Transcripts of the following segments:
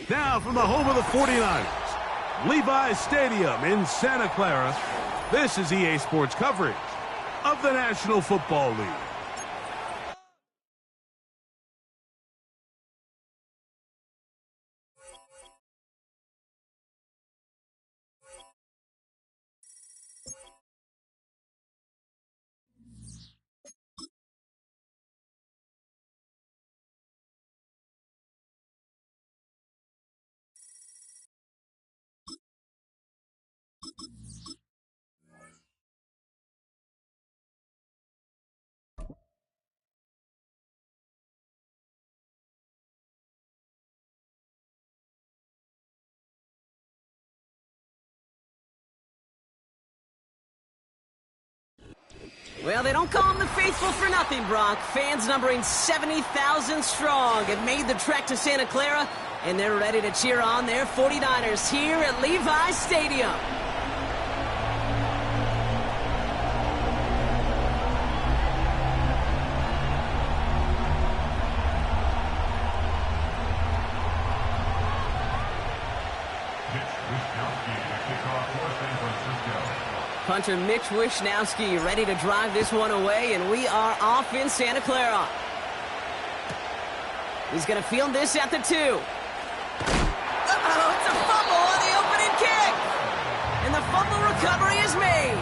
Now from the home of the 49ers, Levi's Stadium in Santa Clara, this is EA Sports coverage of the National Football League. Well, they don't call them the faithful for nothing, Brock. Fans numbering 70,000 strong have made the trek to Santa Clara, and they're ready to cheer on their 49ers here at Levi's Stadium. Punter Mitch Wishnowsky ready to drive this one away, and we are off in Santa Clara. He's going to field this at the 2. Uh-oh, it's a fumble on the opening kick. And the fumble recovery is made.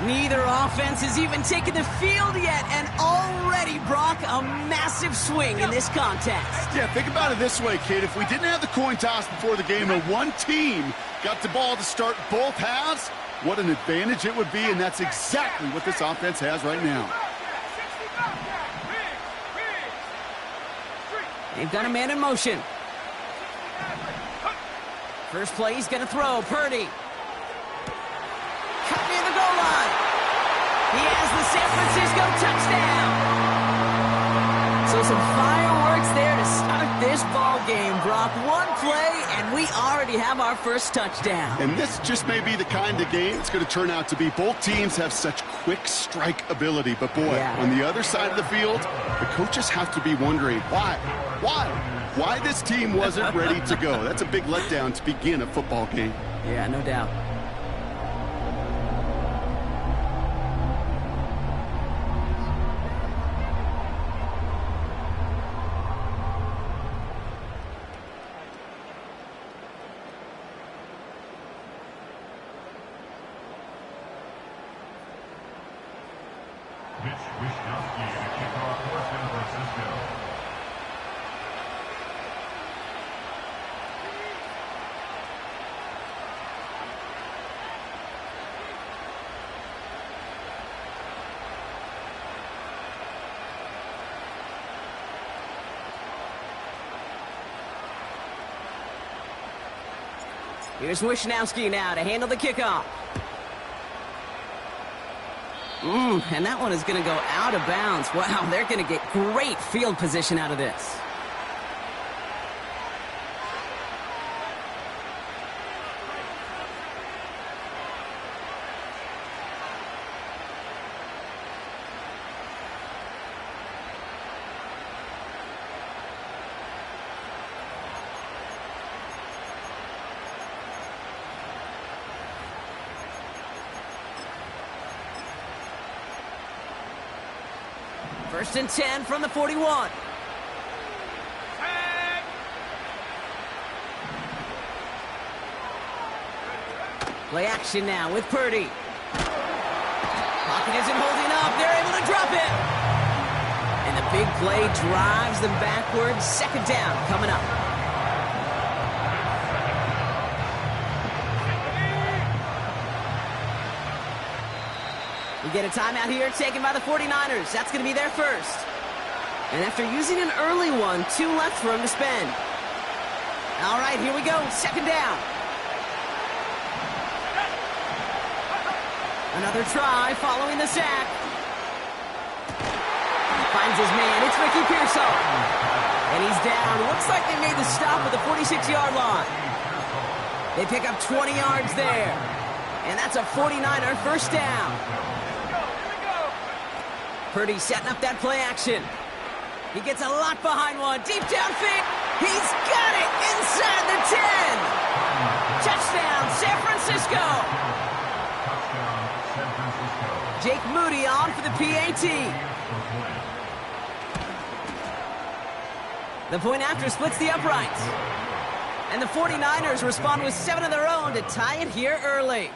Neither offense has even taken the field yet, and already, Brock, a massive swing in this contest. Yeah, think about it this way, kid. If we didn't have the coin toss before the game and one team got the ball to start both halves, what an advantage it would be, and that's exactly what this offense has right now. They've got a man in motion. First play, he's going to throw. Purdy. Cut near the goal line. He has the San Francisco touchdown. So some fireworks there to start this ball game, Brock. One play, and we already have our first touchdown. And this just may be the kind of game it's going to turn out to be. Both teams have such quick strike ability. But, boy, on the other side of the field, the coaches have to be wondering, why this team wasn't ready to go. That's a big letdown to begin a football game. Yeah, no doubt. Mitch Wishnowsky to kick off for San Francisco. Here's Wishnowsky now to handle the kickoff. And that one is going to go out of bounds. Wow, they're going to get great field position out of this. First and 10 from the 41. Play action now with Purdy. Pocket isn't holding up. They're able to drop it. And the big play drives them backwards. Second down coming up. We get a timeout here taken by the 49ers. That's going to be their first. And after using an early one, 2 left for him to spend. All right, here we go. Second down. Another try following the sack. Finds his man. It's Ricky Pearsall. And he's down. Looks like they made the stop at the 46-yard line. They pick up 20 yards there. And that's a 49er first down. Purdy setting up that play action. He gets a lot behind one. Deep downfield. He's got it inside the 10. Touchdown, San Francisco. Jake Moody on for the PAT. The point after splits the uprights. And the 49ers respond with 7 of their own to tie it here early.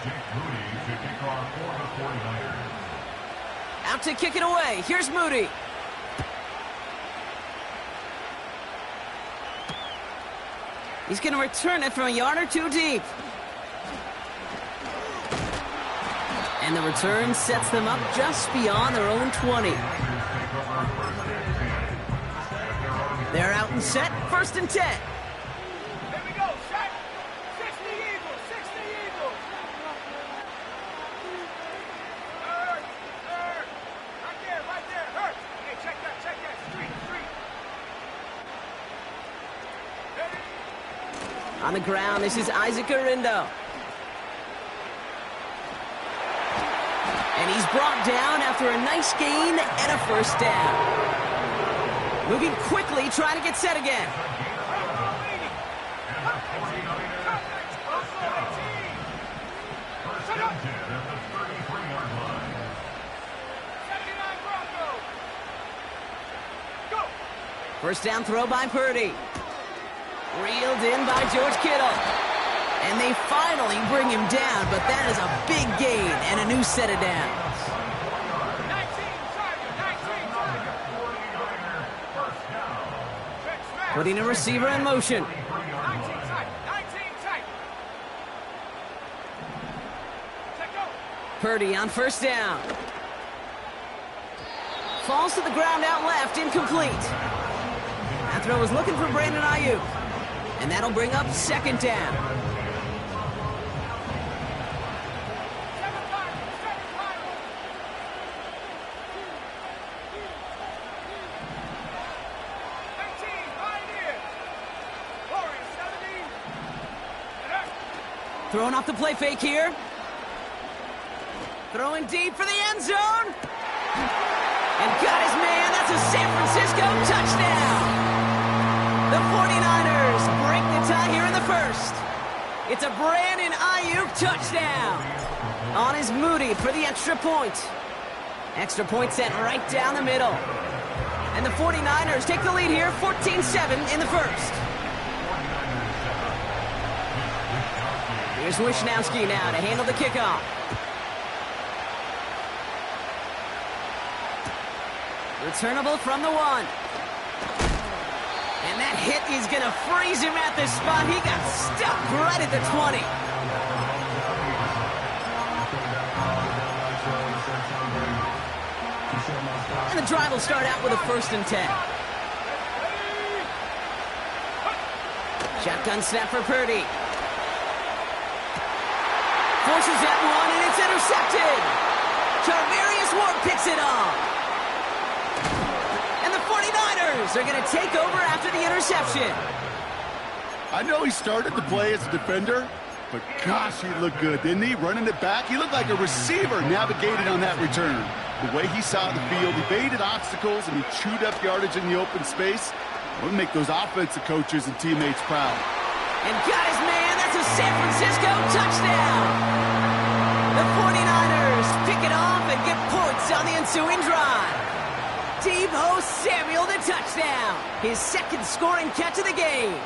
Jake Moody to kick off for the 49ers. Out to kick it away. Here's Moody. He's going to return it from a yard or two deep. And the return sets them up just beyond their own 20. They're out and set. 1st and 10. Here we go, set. 60 Eagles, 60 Eagles. Hurt. Right there, hurt. Hey, check that. Street. Ready? On the ground, this is Isaac Arindo. And he's brought down after a nice gain and a 1st down. Moving quickly, trying to get set again. First down throw by Purdy. Reeled in by George Kittle. And they finally bring him down, but that is a big gain and a new set of downs. Putting a receiver in motion. 19 tight. Check go. Purdy on 1st down. Falls to the ground out left, incomplete. That throw was looking for Brandon Ayuk. And that'll bring up 2nd down. Throwing off the play fake here. Throwing deep for the end zone. And got his man. That's a San Francisco touchdown. The 49ers break the tie here in the 1st. It's a Brandon Ayuk touchdown. On is Moody for the extra point. Extra point sent right down the middle. And the 49ers take the lead here, 14-7 in the 1st. Here's Wishnowski now to handle the kickoff. Returnable from the 1. And that hit is going to freeze him at the spot. He got stuck right at the 20. And the drive will start out with a 1st and 10. Shotgun snap for Purdy. Forces that one, and it's intercepted. Charvarius Ward picks it off. And the 49ers are going to take over after the interception. I know he started the play as a defender, but gosh, he looked good, didn't he? Running it back, he looked like a receiver navigated on that return. The way he saw the field, he baited obstacles, and he chewed up yardage in the open space. It would make those offensive coaches and teammates proud. And got his man. That's a San Francisco touchdown. The 49ers pick it off and get points on the ensuing drive. Deebo Samuel the touchdown. His 2nd scoring catch of the game.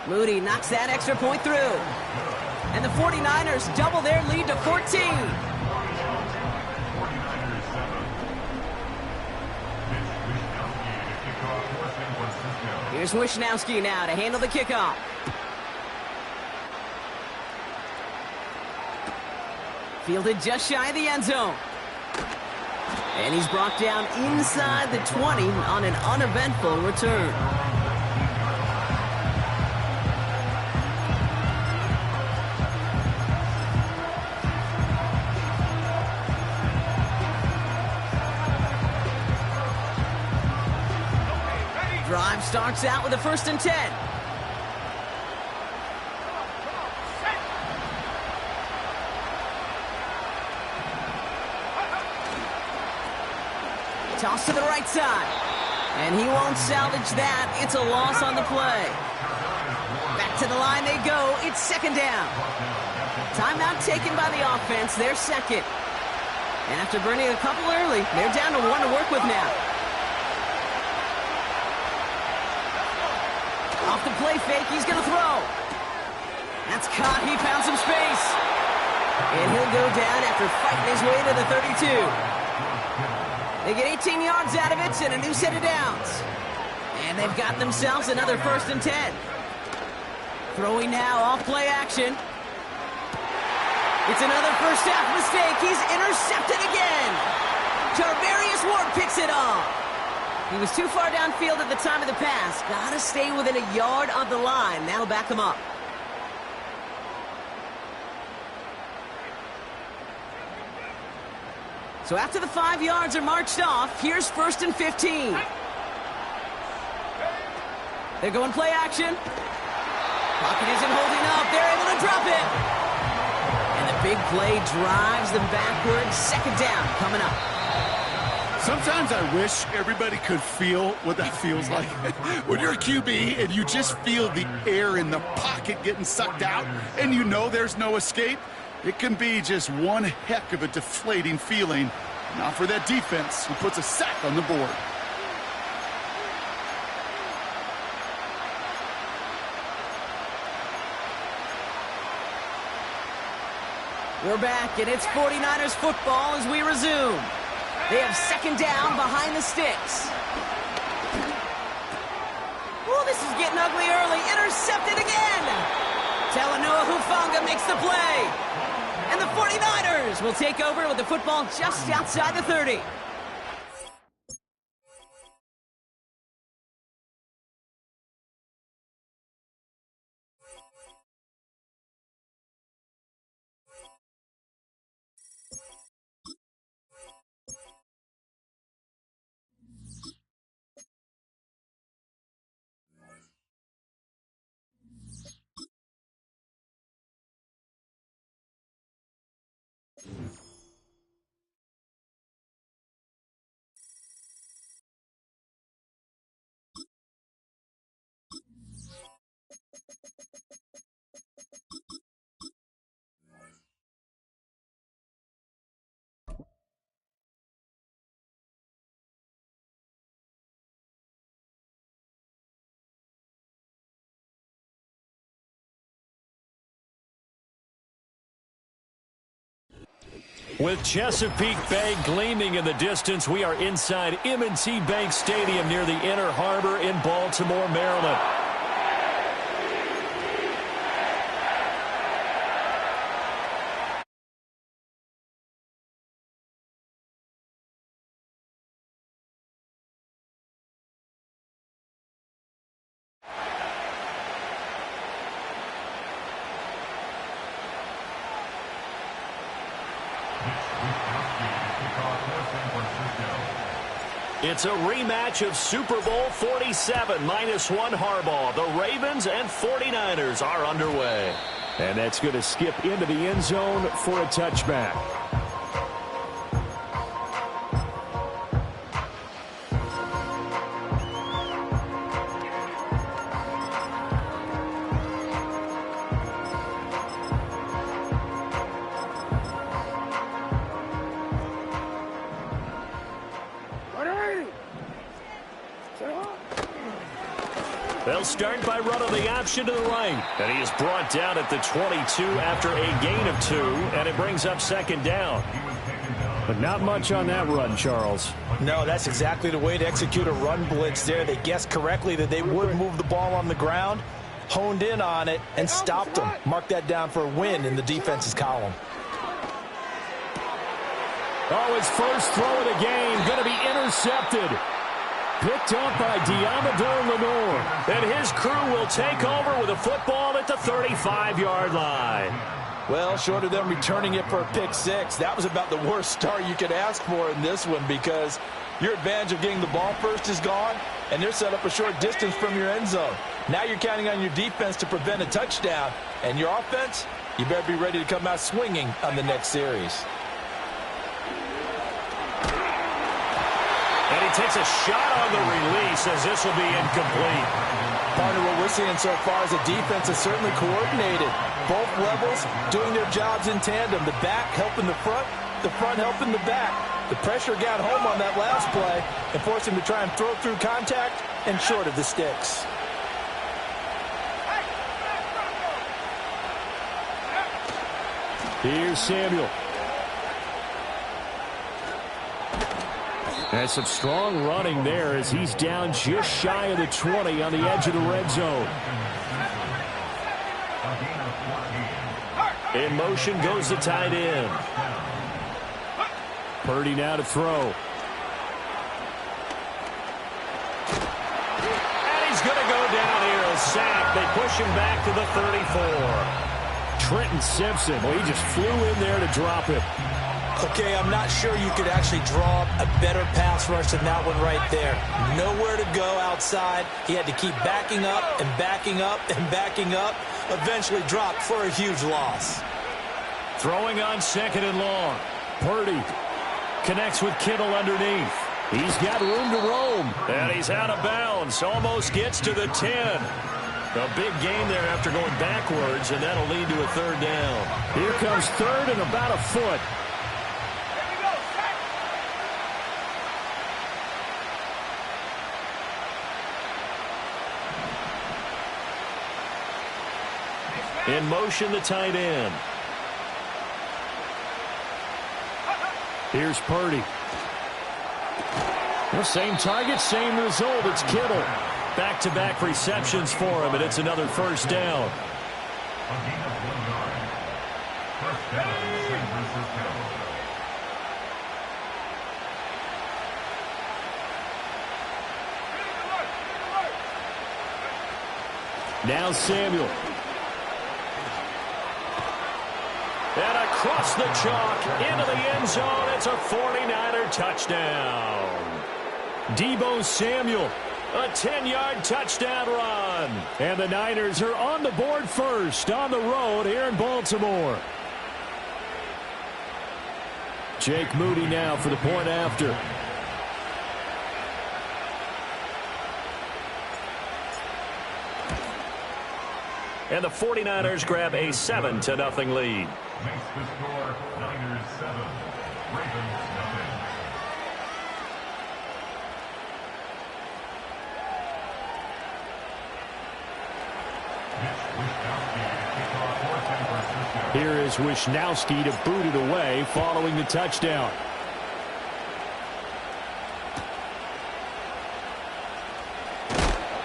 Moody knocks that extra point through. And the 49ers double their lead to 14. Here's Wishnowski now to handle the kickoff. Fielded just shy of the end zone. And he's brought down inside the 20 on an uneventful return. Drive starts out with a 1st and 10. Toss to the right side. And he won't salvage that. It's a loss on the play. Back to the line they go. It's second down. Timeout taken by the offense. They're second. And after burning a couple early, they're down to one to work with now. Off the play fake, he's going to throw. That's caught. He found some space. And he'll go down after fighting his way to the 32. They get 18 yards out of it and a new set of downs. And they've got themselves another 1st and 10. Throwing now off play action. It's another first half mistake. He's intercepted again. Charvarius Ward picks it off. He was too far downfield at the time of the pass. Got to stay within a yard of the line. That'll back him up. So after the 5 yards are marched off, here's 1st and 15. They're going play action. Pocket isn't holding up. They're able to drop it. And the big play drives them backwards. Second down coming up. Sometimes I wish everybody could feel what that feels like. When you're a QB and you just feel the air in the pocket getting sucked out and you know there's no escape, it can be just one heck of a deflating feeling. Not for that defense who puts a sack on the board. We're back, and it's 49ers football as we resume. They have second down behind the sticks. Oh, this is getting ugly early. Intercepted again. Talanoa Hufanga makes the play. And the 49ers will take over with the football just outside the 30. With Chesapeake Bay gleaming in the distance, we are inside M&T Bank Stadium near the Inner Harbor in Baltimore, Maryland. It's a rematch of Super Bowl 47, -1 Harbaugh. The Ravens and 49ers are underway. And that's going to skip into the end zone for a touchback. They'll start by running the option to the right. And he is brought down at the 22 after a gain of 2, and it brings up second down. But not much on that run, Charles. No, that's exactly the way to execute a run blitz there. They guessed correctly that they would move the ball on the ground, honed in on it, and stopped them. Mark that down for a win in the defense's column. Oh, his first throw of the game going to be intercepted. Picked up by Diamador Lenore. And his crew will take over with a football at the 35-yard line. Well, short of them returning it for a pick six, that was about the worst start you could ask for in this one, because your advantage of getting the ball first is gone, and they're set up a short distance from your end zone. Now you're counting on your defense to prevent a touchdown, and your offense, you better be ready to come out swinging on the next series. takes a shot on the release as this will be incomplete. Partner, what we're seeing so far is the defense is certainly coordinated. Both levels doing their jobs in tandem. The back helping the front helping the back. The pressure got home on that last play and forced him to try and throw through contact and short of the sticks. Here's Samuel. And some strong running there as he's down just shy of the 20 on the edge of the red zone. In motion goes the tight end. Purdy now to throw. And he's going to go down here, a sack. They push him back to the 34. Trenton Simpson, well, he just flew in there to drop it. Okay, I'm not sure you could actually draw a better pass rush than that one right there. Nowhere to go outside. He had to keep backing up and backing up and backing up. Eventually dropped for a huge loss. Throwing on 2nd and long. Purdy connects with Kittle underneath. He's got room to roam. And he's out of bounds. Almost gets to the 10. A big gain there after going backwards, and that'll lead to a 3rd down. Here comes 3rd and about a foot. In motion, the tight end. Here's Purdy. The same target, same result. It's Kittle. Back-to-back receptions for him, and it's another 1st down. Now Samuel. And across the chalk, into the end zone. It's a 49er touchdown. Deebo Samuel, a 10-yard touchdown run. And the Niners are on the board first on the road here in Baltimore. Jake Moody now for the point after. And the 49ers grab a 7-0 lead. Makes the score Niners 7, Ravens nothing. Here is Wishnowsky to boot it away following the touchdown.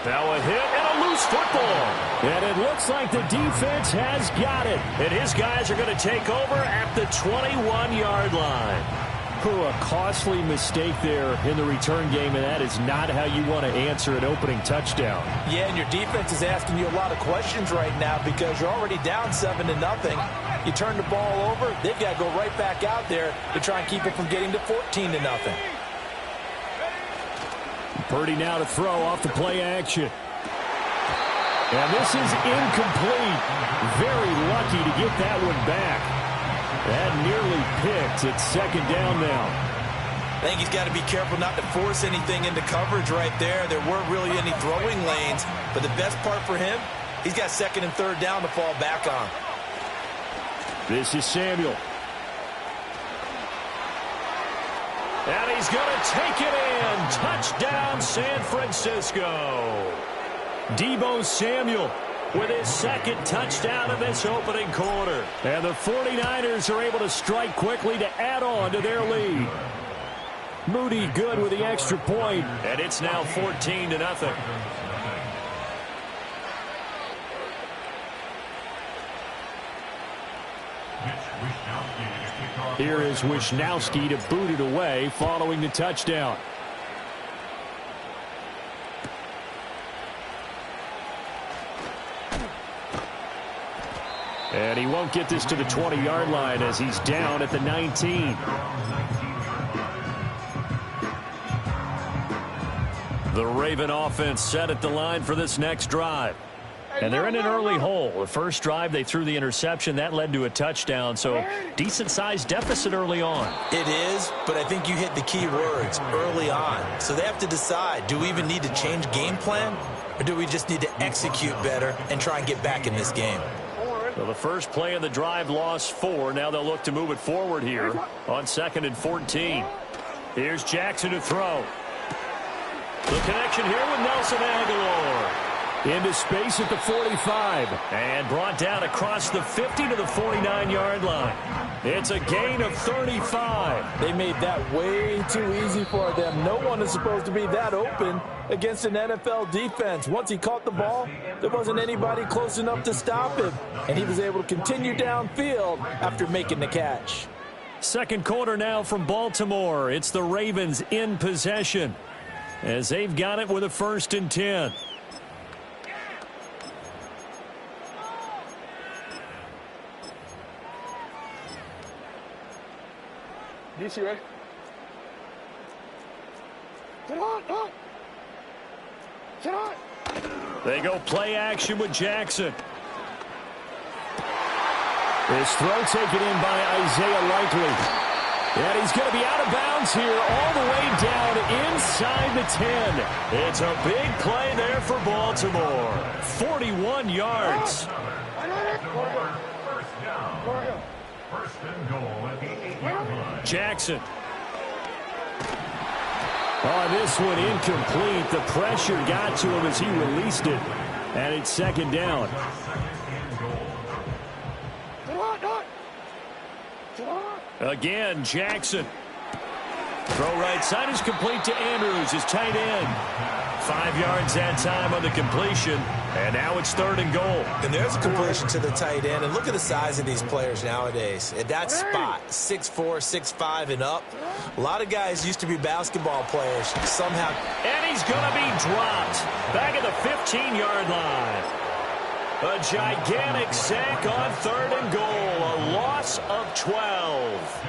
Now a hit and a loose football. And it looks like the defense has got it. And his guys are going to take over at the 21-yard line. A costly mistake there in the return game, and that is not how you want to answer an opening touchdown. Yeah, and your defense is asking you a lot of questions right now because you're already down 7-0. You turn the ball over, they've got to go right back out there to try and keep it from getting to 14-0. Purdy now to throw off the play action. And this is incomplete. Very lucky to get that one back. That nearly picked. It's 2nd down now. I think he's got to be careful not to force anything into coverage right there. There weren't really any throwing lanes, but the best part for him, he's got 2nd and 3rd down to fall back on. This is Samuel. And he's going to take it in. Touchdown, San Francisco. Deebo Samuel with his 2nd touchdown of this opening quarter. And the 49ers are able to strike quickly to add on to their lead. Moody good with the extra point, and it's now 14-0. Here is Wishnowsky to boot it away following the touchdown. And he won't get this to the 20-yard line as he's down at the 19. The Raven offense set at the line for this next drive. And they're in an early hole. The first drive, they threw the interception. That led to a touchdown. So decent-sized deficit early on. It is, but I think you hit the key words, early on. So they have to decide, do we even need to change game plan? Or do we just need to execute better and try and get back in this game? So the first play of the drive lost 4. Now they'll look to move it forward here on 2nd and 14. Here's Jackson to throw. The connection here with Nelson Aguilar. Into space at the 45. And brought down across the 50 to the 49-yard line. It's a gain of 35. They made that way too easy for them. No one is supposed to be that open against an NFL defense. Once he caught the ball, there wasn't anybody close enough to stop him. And he was able to continue downfield after making the catch. Second quarter now from Baltimore. It's the Ravens in possession as they've got it with a 1st and 10. DC, ready? Sit on, on. Sit on. They go play action with Jackson. His throw taken in by Isaiah Likely. And he's going to be out of bounds here all the way down inside the 10. It's a big play there for Baltimore. 41 yards. First and goal at the 8-yard line. Jackson. Oh, this one incomplete. The pressure got to him as he released it. And it's 2nd down. Again, Jackson. Throw right side is complete to Andrews, his tight end. 5 yards that time on the completion. And now it's 3rd and goal. And there's a completion to the tight end. And look at the size of these players nowadays. At that spot, 6'4", 6'5", and up. A lot of guys used to be basketball players. Somehow. And he's going to be dropped. Back at the 15-yard line. A gigantic sack on 3rd and goal. A loss of 12.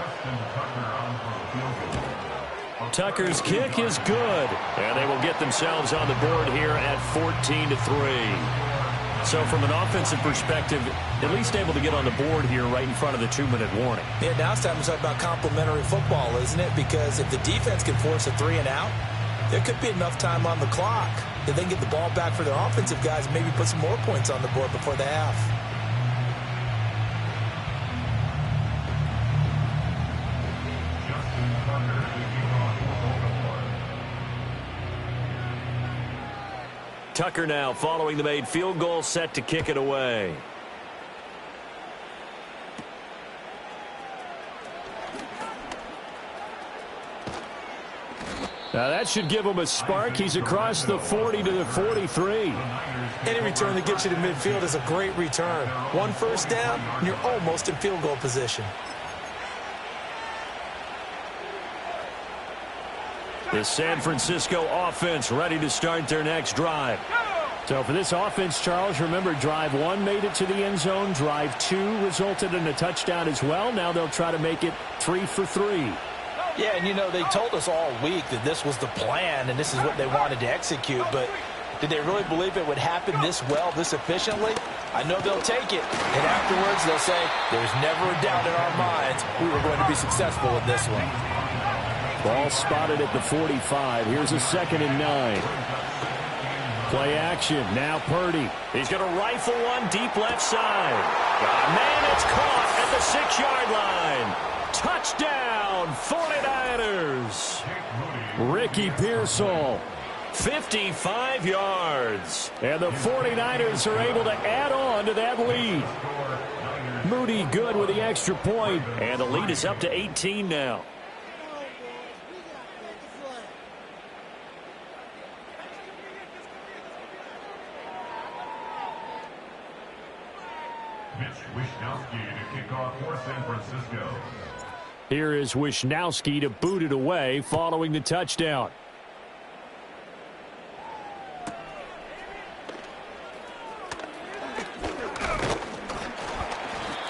Tucker's kick is good. And they will get themselves on the board here at 14-3. So from an offensive perspective, at least able to get on the board here right in front of the 2-minute warning. Yeah, now it's time to talk about complementary football, isn't it? Because if the defense can force a 3 and out, there could be enough time on the clock that they can get the ball back for their offensive guys and maybe put some more points on the board before the half. Tucker now following the made field goal, set to kick it away. Now that should give him a spark. He's across the 40 to the 43. Any return that gets you to midfield is a great return. 1 first down, and you're almost in field goal position. The San Francisco offense ready to start their next drive. So for this offense, Charles, remember drive 1 made it to the end zone. Drive 2 resulted in a touchdown as well. Now they'll try to make it 3 for 3. Yeah, and you know, they told us all week that this was the plan and this is what they wanted to execute, but did they really believe it would happen this well, this efficiently? I know they'll take it, and afterwards they'll say, there's never a doubt in our minds we were going to be successful in this one. Ball spotted at the 45. Here's a 2nd and 9. Play action. Now Purdy. He's going to rifle one deep left side. Oh, man, it's caught at the 6-yard line. Touchdown, 49ers. Ricky Pearsall, 55 yards. And the 49ers are able to add on to that lead. Moody good with the extra point. And the lead is up to 18 now. Mitch Wishnowsky to kick off for San Francisco. Here is Wishnowsky to boot it away following the touchdown.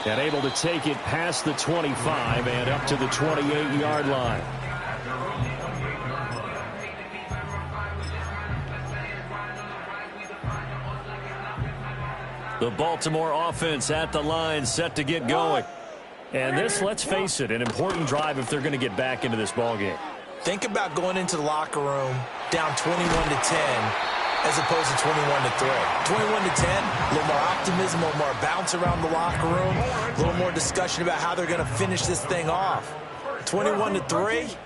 And able to take it past the 25 and up to the 28-yard line. The Baltimore offense at the line, set to get going. And this, let's face it, an important drive if they're going to get back into this ballgame. Think about going into the locker room down 21-10 as opposed to 21-3. 21-10, a little more optimism, a little more bounce around the locker room, a little more discussion about how they're going to finish this thing off. 21-3,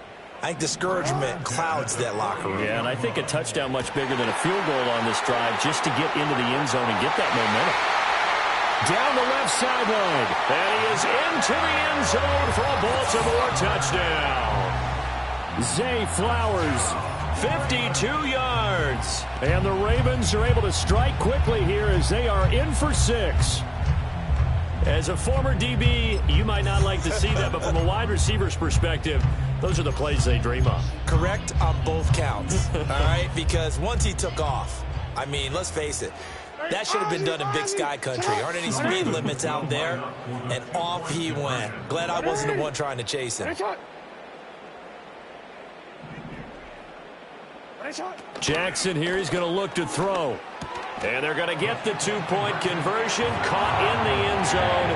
I think discouragement clouds that locker room. Yeah, and I think a touchdown much bigger than a field goal on this drive just to get into the end zone and get that momentum. Down the left sideline, and he is into the end zone for a Baltimore touchdown. Zay Flowers, 52 yards. And the Ravens are able to strike quickly here as they are in for 6. As a former DB, you might not like to see that, but from a wide receiver's perspective, those are the plays they dream of. Correct on both counts, all right? Because once he took off, I mean, let's face it, that should have been done in Big Sky country. Aren't any speed limits out there? And off he went. Glad I wasn't the one trying to chase him. Jackson here, he's going to look to throw. And they're going to get the 2-point conversion, caught in the end zone,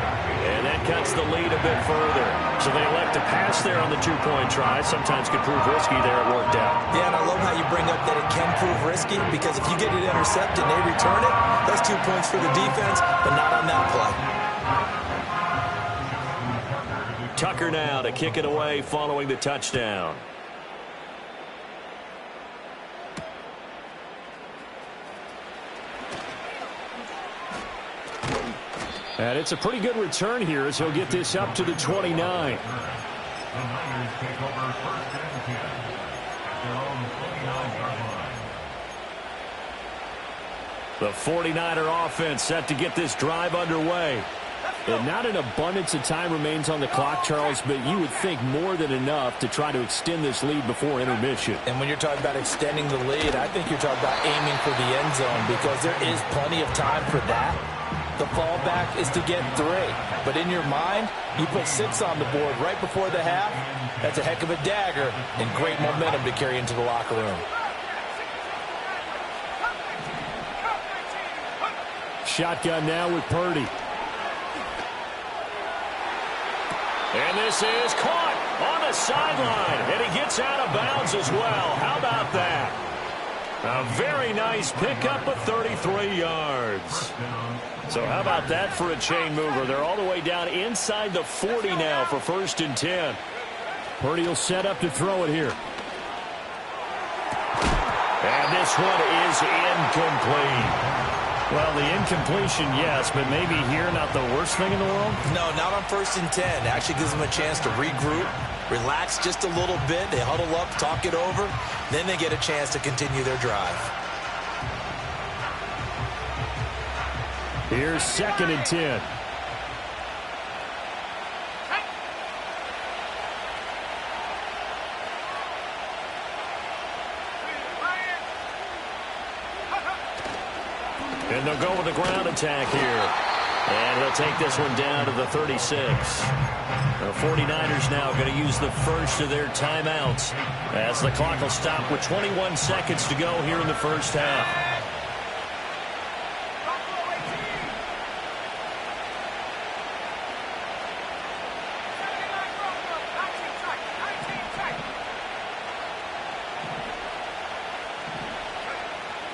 and that cuts the lead a bit further. So they elect to pass there on the 2-point try. Sometimes could prove risky there. It worked out. Yeah, and I love how you bring up that it can prove risky, because if you get it intercepted and they return it, that's 2 points for the defense, but not on that play. Tucker now to kick it away following the touchdown. And it's a pretty good return here as he'll get this up to the 29. The Niners take over 1st and 10 at their own 29-yard line. The 49er offense set to get this drive underway. And not an abundance of time remains on the clock, Charles, but you would think more than enough to try to extend this lead before intermission. And when you're talking about extending the lead, I think you're talking about aiming for the end zone, because there is plenty of time for that. The fallback is to get 3. But in your mind, you put 6 on the board right before the half. That's a heck of a dagger and great momentum to carry into the locker room. Shotgun now with Purdy. And this is caught on the sideline. And he gets out of bounds as well. How about that? A very nice pickup of 33 yards. So how about that for a chain mover? They're all the way down inside the 40 now for 1st and 10. Purdy will set up to throw it here. And this one is incomplete. Well, the incompletion, yes, but maybe here not the worst thing in the world? No, not on 1st and 10. It actually gives them a chance to regroup, relax just a little bit. They huddle up, talk it over. Then they get a chance to continue their drive. Here's 2nd and 10. And they'll go with the ground attack here. And he'll take this one down to the 36. The 49ers now going to use the first of their timeouts as the clock will stop with 21 seconds to go here in the first half.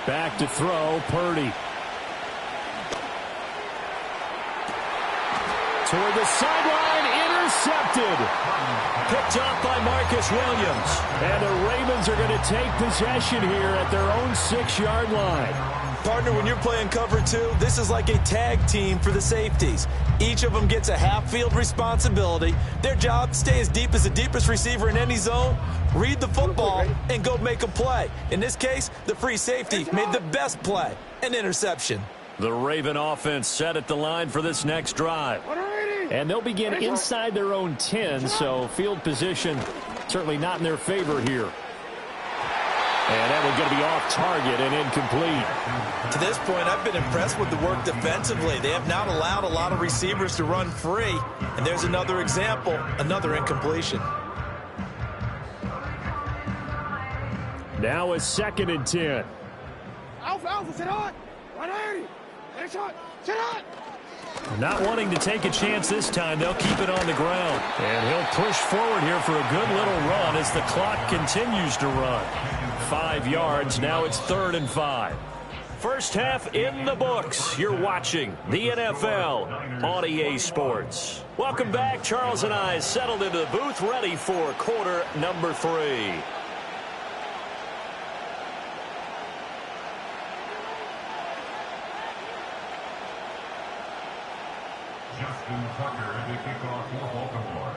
Back to throw, Purdy. Toward the sideline, intercepted. Picked off by Marcus Williams. And the Ravens are going to take possession here at their own 6-yard line. Partner, when you're playing cover 2, this is like a tag team for the safeties. Each of them gets a half-field responsibility. Their job, stay as deep as the deepest receiver in any zone, read the football, and go make a play. In this case, the free safety made the best play, an interception. The Raven offense set at the line for this next drive. And they'll begin inside their own 10, so field position certainly not in their favor here. And that one's going to be off target and incomplete. To this point, I've been impressed with the work defensively. They have not allowed a lot of receivers to run free. And there's another example, another incompletion. Now a 2nd and 10. Alpha, sit on. 180. Not wanting to take a chance this time, they'll keep it on the ground. And he'll push forward here for a good little run as the clock continues to run. 5 yards, now it's 3rd and 5. First half in the books. You're watching the NFL on EA Sports. Welcome back. Charles and I settled into the booth, ready for quarter number 3. Justin Tucker, the kickoff for Baltimore.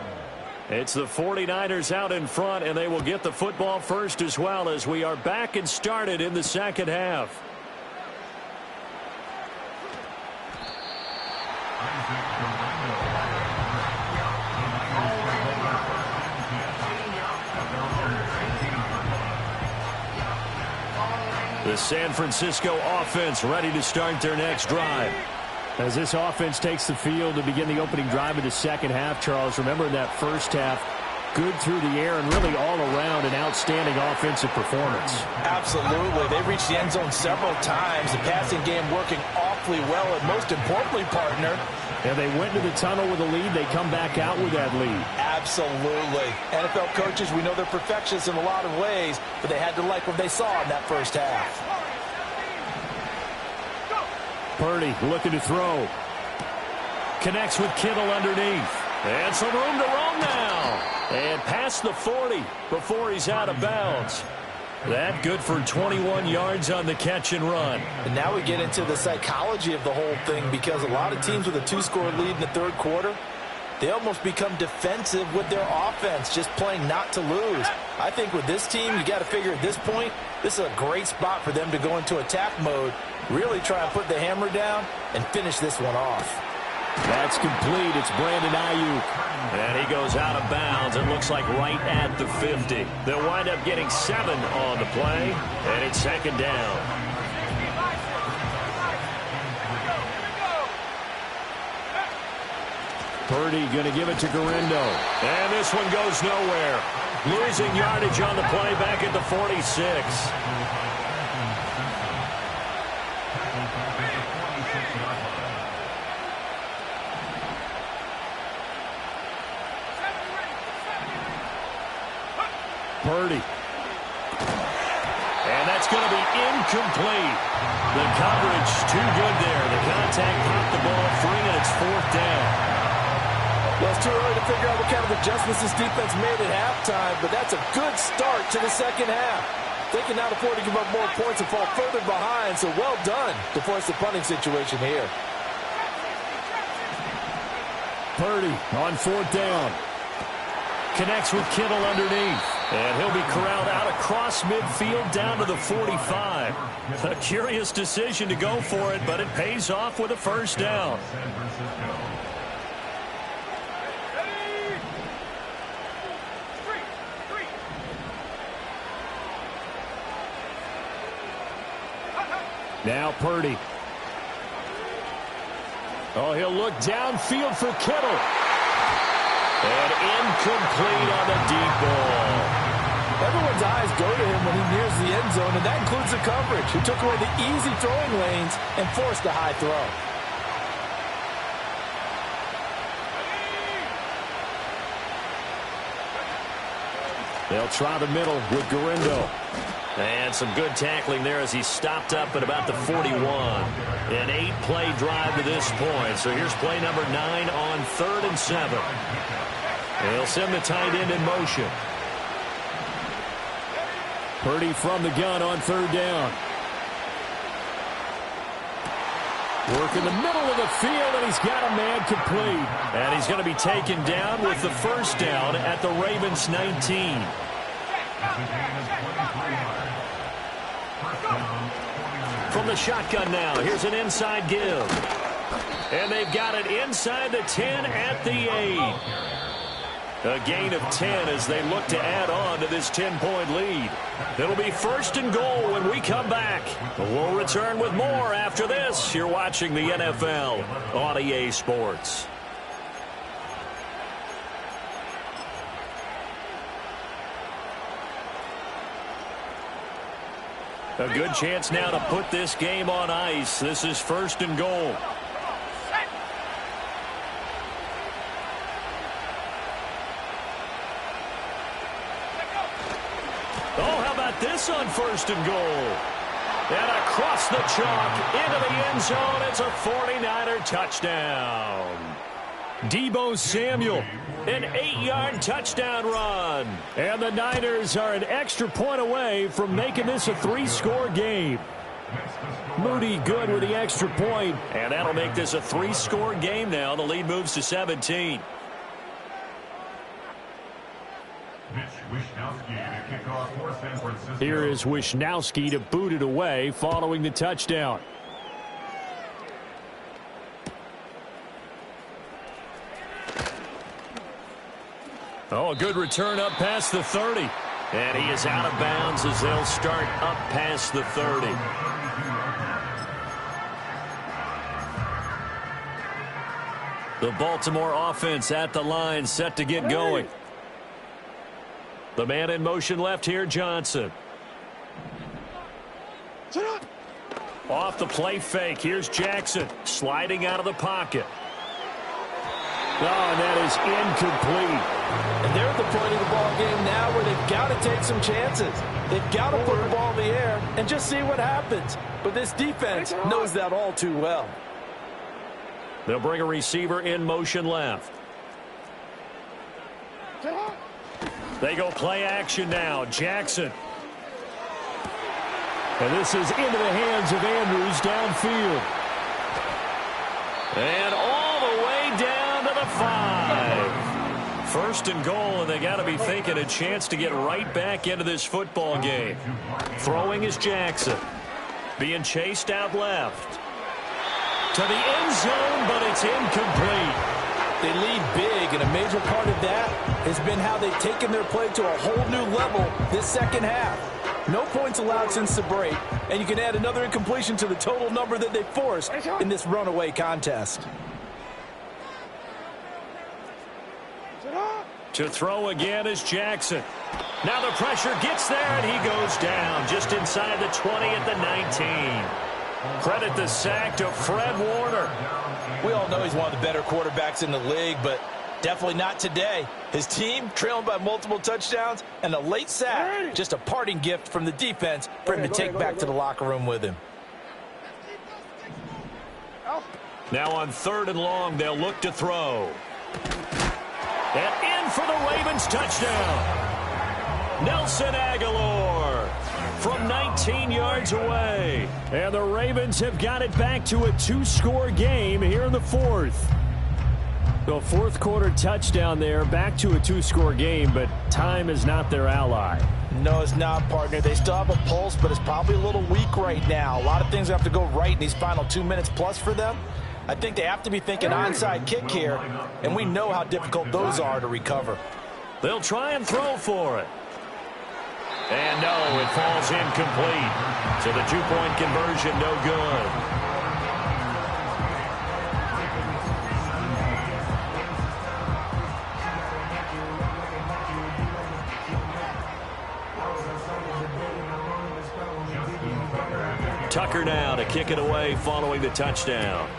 It's the 49ers out in front, and they will get the football first as well as we are back and started in the second half. The San Francisco offense ready to start their next drive. As this offense takes the field to begin the opening drive of the second half, Charles, remember in that first half, good through the air and really all around an outstanding offensive performance. Absolutely. They reached the end zone several times. The passing game working awfully well, and most importantly, partner, and they went into the tunnel with a lead. They come back out with that lead. Absolutely. NFL coaches, we know they're perfectionists in a lot of ways, but they had to like what they saw in that first half. Purdy looking to throw. Connects with Kittle underneath. And some room to roam now. And past the 40 before he's out of bounds. That good for 21 yards on the catch and run. And now we get into the psychology of the whole thing, because a lot of teams with a 2-score lead in the third quarter, they almost become defensive with their offense, just playing not to lose. I think with this team, you got to figure at this point, this is a great spot for them to go into attack mode, really try and put the hammer down and finish this one off. That's complete. It's Brandon Ayuk. And he goes out of bounds. It looks like right at the 50. They'll wind up getting 7 on the play, and it's second down. Purdy going to give it to Garindo. And this one goes nowhere. Losing yardage on the play back at the 46. Purdy. And that's going to be incomplete. The coverage too good there. The contact popped the ball free, and it's 4th down. Well, it's too early to figure out what kind of adjustments this defense made at halftime, but that's a good start to the second half. They can now afford to give up more points and fall further behind, so well done to force the punting situation here. Purdy on 4th down. Connects with Kittle underneath. And he'll be corralled out across midfield down to the 45. A curious decision to go for it, but it pays off with a first down. Now Purdy. Oh, he'll look downfield for Kittle. And incomplete on the deep ball. Everyone's eyes go to him when he nears the end zone, and that includes the coverage, who took away the easy throwing lanes and forced a high throw. They'll try the middle with Garindo. And some good tackling there as he stopped up at about the 41. An 8-play drive to this point. So here's play number 9 on 3rd and 7. They'll send the tight end in motion. Purdy from the gun on 3rd down. Work in the middle of the field, and he's got a man complete. And he's going to be taken down with the first down at the Ravens 19. From the shotgun now, here's an inside give. And they've got it inside the 10 at the 8. A gain of 10 as they look to add on to this 10-point lead. It'll be 1st and goal when we come back. We'll return with more after this. You're watching the NFL on EA Sports. A good chance now to put this game on ice. This is 1st and goal. Oh, how about this on 1st and goal? And across the chalk into the end zone. It's a 49er touchdown. Deebo Samuel, an 8-yard touchdown run. And the Niners are an extra point away from making this a 3-score game. Moody good with the extra point, and that'll make this a 3-score game now. The lead moves to 17. Here is Wishnowski to boot it away following the touchdown. Oh, a good return up past the 30. And he is out of bounds as they'll start up past the 30. The Baltimore offense at the line, set to get going. The man in motion left here, Johnson. Off the play fake. Here's Jackson sliding out of the pocket. Oh, and that is incomplete. And they're at the point of the ball game now where they've got to take some chances. They've got to put the ball in the air and just see what happens. But this defense knows that all too well. They'll bring a receiver in motion left. They go play action now. Jackson. And this is into the hands of Andrews downfield. And all the way down to the 5. 1st and goal, and they got to be thinking a chance to get right back into this football game. Throwing is Jackson. Being chased out left. To the end zone, but it's incomplete. They lead big, and a major part of that has been how they've taken their play to a whole new level this second half. No points allowed since the break, and you can add another incompletion to the total number that they forced in this runaway contest. To throw again is Jackson. Now the pressure gets there, and he goes down just inside the 20 at the 19. Credit the sack to Fred Warner. We all know he's one of the better quarterbacks in the league, but definitely not today. His team trailing by multiple touchdowns, and a late sack, just a parting gift from the defense for him to take back to the locker room with him. Now on 3rd and long, they'll look to throw. And in for the Ravens touchdown. Nelson Aguilar from 19 yards away. And the Ravens have got it back to a 2-score game here in the 4th. The 4th quarter touchdown there, back to a 2-score game, but time is not their ally. No, it's not, partner. They still have a pulse, but it's probably a little weak right now. A lot of things have to go right in these final 2 minutes plus for them. I think they have to be thinking onside kick here, and we know how difficult those are to recover. They'll try and throw for it. And no, it falls incomplete. So the 2-point conversion, no good. Tucker now to kick it away following the touchdown.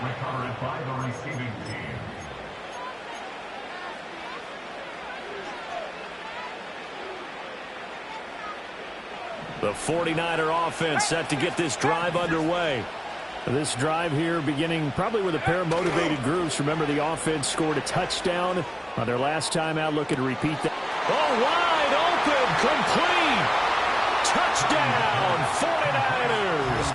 Recovered by the receiving team. The 49er offense set to get this drive underway. This drive here beginning probably with a pair of motivated groups. Remember, the offense scored a touchdown on their last time out. Looking to repeat that. Oh, wide open, complete. Touchdown, 49ers.